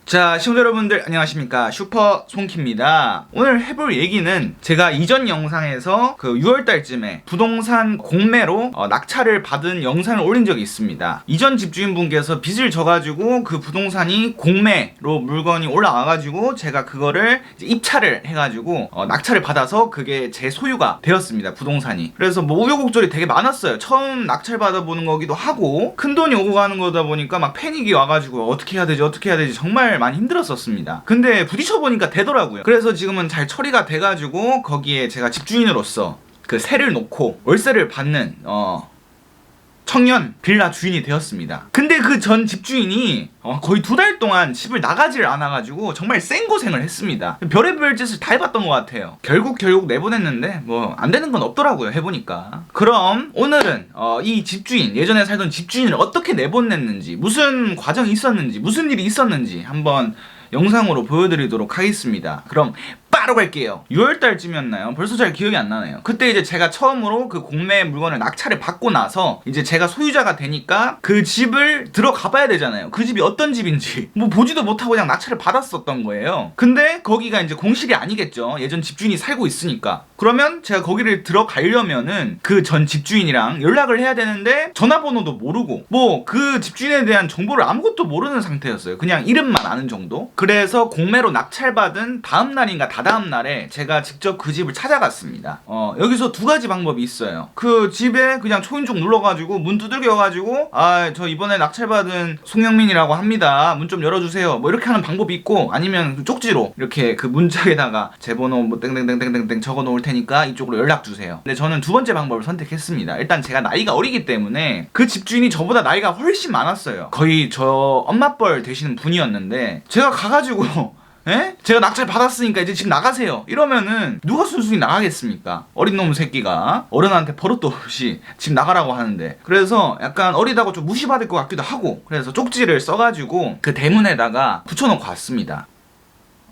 자, 시청자 여러분들 안녕하십니까, 슈퍼 송키입니다. 오늘 해볼 얘기는 제가 이전 영상에서 그 6월달쯤에 부동산 공매로 낙찰을 받은 영상을 올린 적이 있습니다. 이전 집주인분께서 빚을 져가지고 그 부동산이 공매로 물건이 올라와가지고 제가 그거를 이제 입찰을 해가지고 낙찰을 받아서 그게 제 소유가 되었습니다, 부동산이. 그래서 뭐 우여곡절이 되게 많았어요. 처음 낙찰 받아보는 거기도 하고 큰 돈이 오고 가는 거다 보니까 막 패닉이 와가지고 어떻게 해야 되지 정말 많이 힘들었었습니다. 근데 부딪혀보니까 되더라고요. 그래서 지금은 잘 처리가 돼가지고 거기에 제가 집주인으로서 그 세를 놓고 월세를 받는 청년 빌라 주인이 되었습니다. 근데 그 전 집주인이 거의 2달 동안 집을 나가지를 않아가지고 정말 생고생을 했습니다. 별의별 짓을 다 해봤던 것 같아요. 결국 내보냈는데 뭐 안 되는 건 없더라고요, 해보니까. 그럼 오늘은 이 집주인, 예전에 살던 집주인을 어떻게 내보냈는지, 무슨 과정이 있었는지, 무슨 일이 있었는지 한번 영상으로 보여드리도록 하겠습니다. 그럼 바로 갈게요. 6월달쯤이었나요? 벌써 잘 기억이 안 나네요. 그때 이제 제가 처음으로 그 공매 물건을 낙찰을 받고 나서 이제 제가 소유자가 되니까 그 집을 들어가 봐야 되잖아요. 그 집이 어떤 집인지 뭐 보지도 못하고 그냥 낙찰을 받았었던 거예요. 근데 거기가 이제 공실이 아니겠죠. 예전 집주인이 살고 있으니까. 그러면 제가 거기를 들어가려면은 그 전 집주인이랑 연락을 해야 되는데 전화번호도 모르고 뭐 그 집주인에 대한 정보를 아무것도 모르는 상태였어요. 그냥 이름만 아는 정도. 그래서 공매로 낙찰받은 다음 날인가 다다음 날에 제가 직접 그 집을 찾아갔습니다. 여기서 두 가지 방법이 있어요. 그 집에 그냥 초인종 눌러가지고 문 두들겨가지고 저 이번에 낙찰받은 송영민이라고 합니다, 문 좀 열어주세요, 뭐 이렇게 하는 방법이 있고, 아니면 쪽지로 이렇게 그 문짝에다가 제 번호 뭐 땡땡땡땡땡 적어 놓을 테니까 이쪽으로 연락 주세요. 근데 저는 두 번째 방법을 선택했습니다. 일단 제가 나이가 어리기 때문에 그 집주인이 저보다 나이가 훨씬 많았어요. 거의 저 엄마뻘 되시는 분이었는데 제가 가가지고 제가 낙찰 받았으니까 이제 집 나가세요 이러면은 누가 순순히 나가겠습니까? 어린 놈 새끼가 어른한테 버릇도 없이 집 나가라고 하는데. 그래서 약간 어리다고 좀 무시받을 것 같기도 하고, 그래서 쪽지를 써가지고 그 대문에다가 붙여놓고 왔습니다.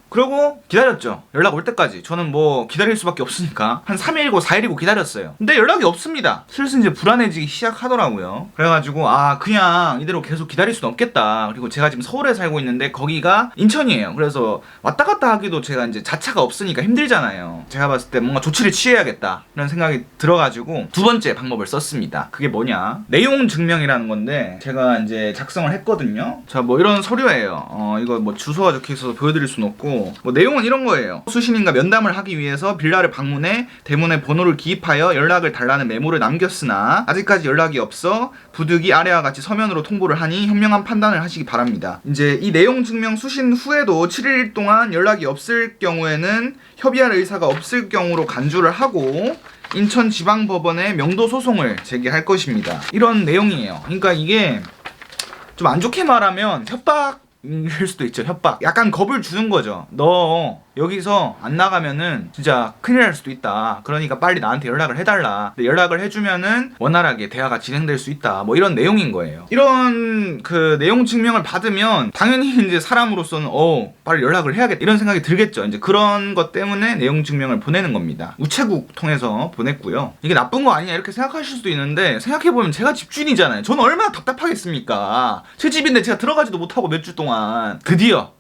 그러고 기다렸죠. 연락 올 때까지. 저는 뭐 기다릴 수밖에 없으니까 한 3일이고 4일이고 기다렸어요. 근데 연락이 없습니다. 슬슬 이제 불안해지기 시작하더라고요. 그래가지고 그냥 이대로 계속 기다릴 수는 없겠다. 그리고 제가 지금 서울에 살고 있는데 거기가 인천이에요. 그래서 왔다 갔다 하기도 제가 이제 자차가 없으니까 힘들잖아요. 제가 봤을 때 뭔가 조치를 취해야겠다 이런 생각이 들어가지고 두 번째 방법을 썼습니다. 그게 뭐냐, 내용 증명이라는 건데 제가 이제 작성을 했거든요. 자, 뭐 이런 서류예요. 이거 뭐 주소가 적혀있어서 보여드릴 수는 없고, 뭐 내용은 이런 거예요. 수신인과 면담을 하기 위해서 빌라를 방문해 대문에 번호를 기입하여 연락을 달라는 메모를 남겼으나 아직까지 연락이 없어 부득이 아래와 같이 서면으로 통보를 하니 현명한 판단을 하시기 바랍니다. 이제 이 내용 증명 수신 후에도 7일 동안 연락이 없을 경우에는 협의할 의사가 없을 경우로 간주를 하고 인천지방법원에 명도 소송을 제기할 것입니다. 이런 내용이에요. 그러니까 이게 좀 안 좋게 말하면 협박일 수도 있죠. 협박. 약간 겁을 주는 거죠. 너 여기서 안 나가면은 진짜 큰일 날 수도 있다. 그러니까 빨리 나한테 연락을 해달라. 근데 연락을 해주면은 원활하게 대화가 진행될 수 있다. 뭐 이런 내용인 거예요. 이런 그 내용 증명을 받으면 당연히 이제 사람으로서는 빨리 연락을 해야겠다 이런 생각이 들겠죠. 이제 그런 것 때문에 내용 증명을 보내는 겁니다. 우체국 통해서 보냈고요. 이게 나쁜 거 아니냐 이렇게 생각하실 수도 있는데, 생각해보면 제가 집주인이잖아요. 저는 얼마나 답답하겠습니까? 제 집인데 제가 들어가지도 못하고 몇 주 동안 드디어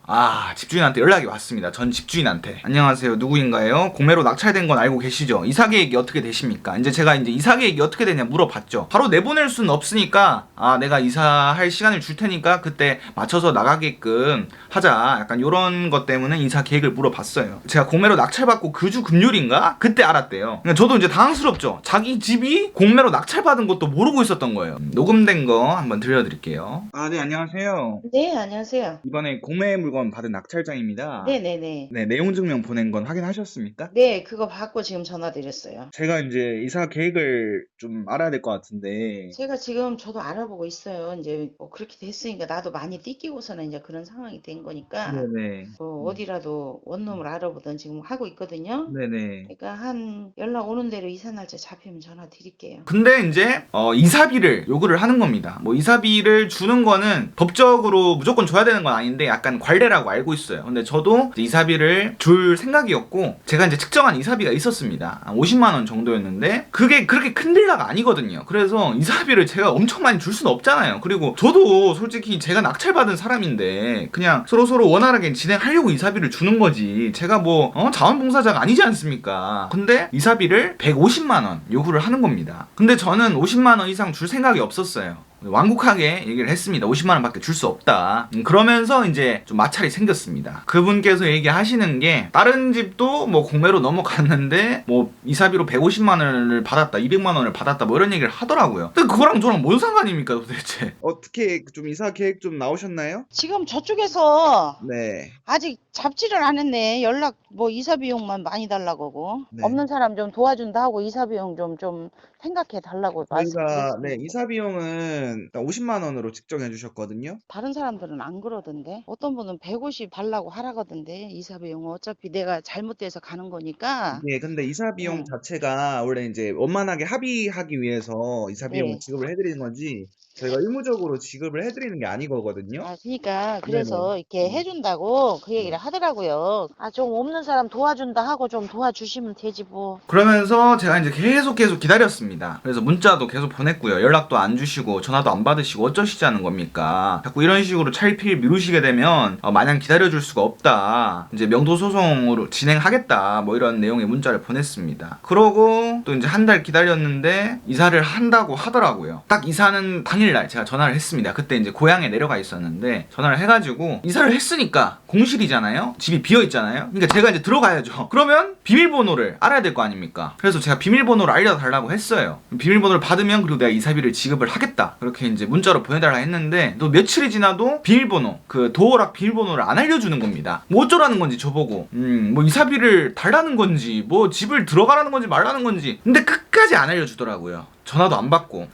집주인한테 연락이 왔습니다. 전 집주인한테. 안녕하세요, 누구인가요? 공매로 낙찰된 건 알고 계시죠? 이사 계획이 어떻게 되십니까? 이제 제가 이사 계획이 어떻게 되냐 물어봤죠. 바로 내보낼 수는 없으니까 내가 이사할 시간을 줄 테니까 그때 맞춰서 나가게끔 하자, 약간 요런 것 때문에 이사 계획을 물어봤어요. 제가 공매로 낙찰받고 그 주 금요일인가? 그때 알았대요. 그러니까 저도 이제 당황스럽죠. 자기 집이 공매로 낙찰받은 것도 모르고 있었던 거예요. 녹음된 거 한번 들려드릴게요. 네, 안녕하세요. 네, 안녕하세요. 이번에 공매 물건 받은 낙찰장입니다. 네네네. 네, 내용 증명 보낸 건 확인하셨습니까? 네, 그거 받고 지금 전화 드렸어요. 제가 이제 이사 계획을 좀 알아야 될 것 같은데. 제가 지금 저도 알아보고 있어요. 이제 뭐 그렇게 됐으니까 나도 많이 띠끼고서는 이제 그런 상황이 된 거니까 네네. 어디라도 원룸을 알아보든 지금 하고 있거든요. 네네. 그러니까 한 연락 오는 대로 이사 날짜 잡히면 전화 드릴게요. 근데 이제 이사비를 요구를 하는 겁니다. 뭐 이사비를 주는 거는 법적으로 무조건 줘야 되는 건 아닌데 약간 관례 원래라고 알고 있어요. 근데 저도 이사비를 줄 생각이었고 제가 이제 측정한 이사비가 있었습니다. 50만 원 정도였는데 그게 그렇게 큰 딜라가 아니거든요. 그래서 이사비를 제가 엄청 많이 줄 수는 없잖아요. 그리고 저도 솔직히 제가 낙찰받은 사람인데 그냥 서로서로 원활하게 진행하려고 이사비를 주는 거지. 제가 뭐 자원봉사자가 아니지 않습니까? 근데 이사비를 150만 원 요구를 하는 겁니다. 근데 저는 50만 원 이상 줄 생각이 없었어요. 완곡하게 얘기를 했습니다. 50만 원밖에 줄 수 없다. 그러면서 이제 좀 마찰이 생겼습니다. 그분께서 얘기하시는 게 다른 집도 뭐 공매로 넘어갔는데 뭐 이사비로 150만 원을 받았다, 200만 원을 받았다 뭐 이런 얘기를 하더라고요. 근데 그거랑 저랑 뭔 상관입니까 도대체? 어떻게 좀 이사 계획 좀 나오셨나요? 지금 저쪽에서 네. 아직 잡지를 안 했네. 연락 뭐 이사 비용만 많이 달라고 하고 네. 없는 사람 좀 도와준다 하고 이사 비용 좀 생각해 달라고 저희가 말씀드렸습니다. 이사 비용은 일단 50만 원으로 측정해 주셨거든요. 다른 사람들은 안 그러던데 어떤 분은 150 달라고 하라거든데 이사 비용은 어차피 내가 잘못돼서 가는 거니까. 예, 근데 이사 비용 네. 자체가 원래 이제 원만하게 합의하기 위해서 이사 비용을 네. 지급을 해드리는 건지 저희가 의무적으로 지급을 해드리는 게 아니거든요. 아, 그러니까 네네. 그래서 이렇게 해준다고 그 얘기를 하더라고요. 아, 좀 없는 사람 도와준다 하고 좀 도와주시면 되지 뭐. 그러면서 제가 이제 계속 기다렸습니다. 그래서 문자도 계속 보냈고요. 연락도 안 주시고 전화도 안 받으시고 어쩌시자는 겁니까? 자꾸 이런 식으로 차일피일 미루시게 되면 마냥 기다려줄 수가 없다. 이제 명도 소송으로 진행하겠다. 뭐 이런 내용의 문자를 보냈습니다. 그러고 또 이제 한 달 기다렸는데 이사를 한다고 하더라고요. 딱 이사는 당일날 제가 전화를 했습니다. 그때 이제 고향에 내려가 있었는데 전화를 해가지고 이사를 했으니까 공실이잖아요. 집이 비어 있잖아요. 그러니까 제가 이제 들어가야죠. 그러면 비밀번호를 알아야 될 거 아닙니까? 그래서 제가 비밀번호를 알려달라고 했어요. 비밀번호를 받으면 그리고 내가 이사비를 지급을 하겠다. 그렇게 이제 문자로 보내달라 했는데 또 며칠이 지나도 비밀번호, 그 도어락 비밀번호를 안 알려주는 겁니다. 뭐 어쩌라는 건지 저보고 뭐 이사비를 달라는 건지 뭐 집을 들어가라는 건지 말라는 건지 근데 끝까지 안 알려주더라고요. 전화도 안 받고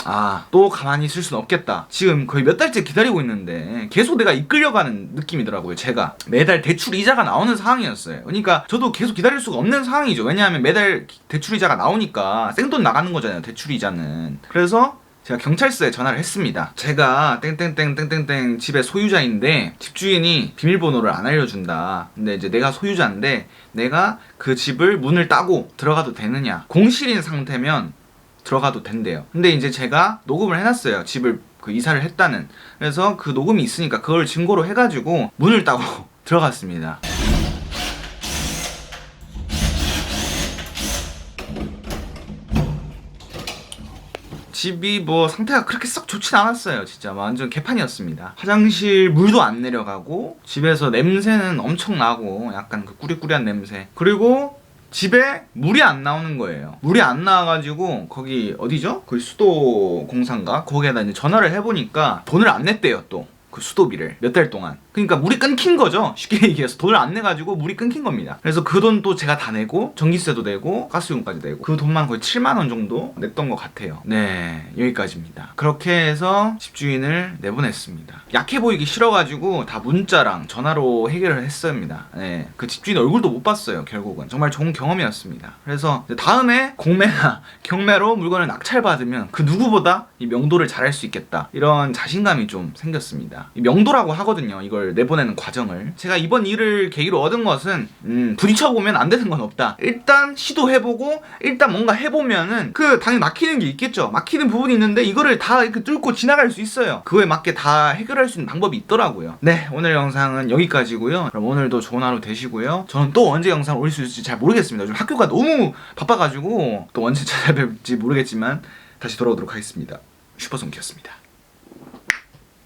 또 가만히 있을 순 없겠다. 지금 거의 몇 달째 기다리고 있는데 계속 내가 이끌려가는 느낌이더라고요. 제가 매달 대출 이자가 나오는 상황이었어요. 그러니까 저도 계속 기다릴 수가 없는 상황이죠. 왜냐하면 매달 대출 이자가 나오니까 생돈 나가는 거잖아요. 대출 이자는. 그래서 제가 경찰서에 전화를 했습니다. 제가 땡땡땡땡땡땡 집의 소유자인데 집주인이 비밀번호를 안 알려준다. 근데 이제 내가 소유자인데 내가 그 집을 문을 따고 들어가도 되느냐. 공실인 상태면 들어가도 된대요. 근데 이제 제가 녹음을 해놨어요. 집을 이사를 했다는. 그래서 그 녹음이 있으니까 그걸 증거로 해가지고 문을 따고 들어갔습니다. 집이 뭐 상태가 그렇게 썩 좋진 않았어요. 진짜 완전 개판이었습니다. 화장실 물도 안 내려가고 집에서 냄새는 엄청 나고 약간 그 꾸리꾸리한 냄새. 그리고 집에 물이 안 나오는 거예요. 물이 안 나와가지고 거기 어디죠? 그 수도 공사인가? 거기에다 이제 전화를 해보니까 돈을 안 냈대요. 또 그 수도비를 몇 달 동안. 그러니까 물이 끊긴 거죠. 쉽게 얘기해서 돈을 안 내가지고 물이 끊긴 겁니다. 그래서 그 돈 또 제가 다 내고 전기세도 내고 가스요금까지 내고 그 돈만 거의 7만 원 정도 냈던 것 같아요. 네, 여기까지입니다. 그렇게 해서 집주인을 내보냈습니다. 약해 보이기 싫어가지고 다 문자랑 전화로 해결을 했습니다. 네, 그 집주인 얼굴도 못 봤어요. 결국은 정말 좋은 경험이었습니다. 그래서 다음에 공매나 경매로 물건을 낙찰받으면 그 누구보다 이 명도를 잘할 수 있겠다. 이런 자신감이 좀 생겼습니다. 이 명도라고 하거든요. 이걸 내보내는 과정을. 제가 이번 일을 계기로 얻은 것은 부딪혀보면 안 되는 건 없다. 일단 시도해보고 일단 뭔가 해보면은 당연히 막히는 게 있겠죠. 막히는 부분이 있는데 이거를 다 이렇게 뚫고 지나갈 수 있어요. 그거에 맞게 다 해결할 수 있는 방법이 있더라고요. 네, 오늘 영상은 여기까지고요. 그럼 오늘도 좋은 하루 되시고요. 저는 또 언제 영상 올릴 수 있을지 잘 모르겠습니다. 요즘 학교가 너무 바빠가지고 또 언제 찾아뵐지 모르겠지만 다시 돌아오도록 하겠습니다. 슈퍼송키였습니다.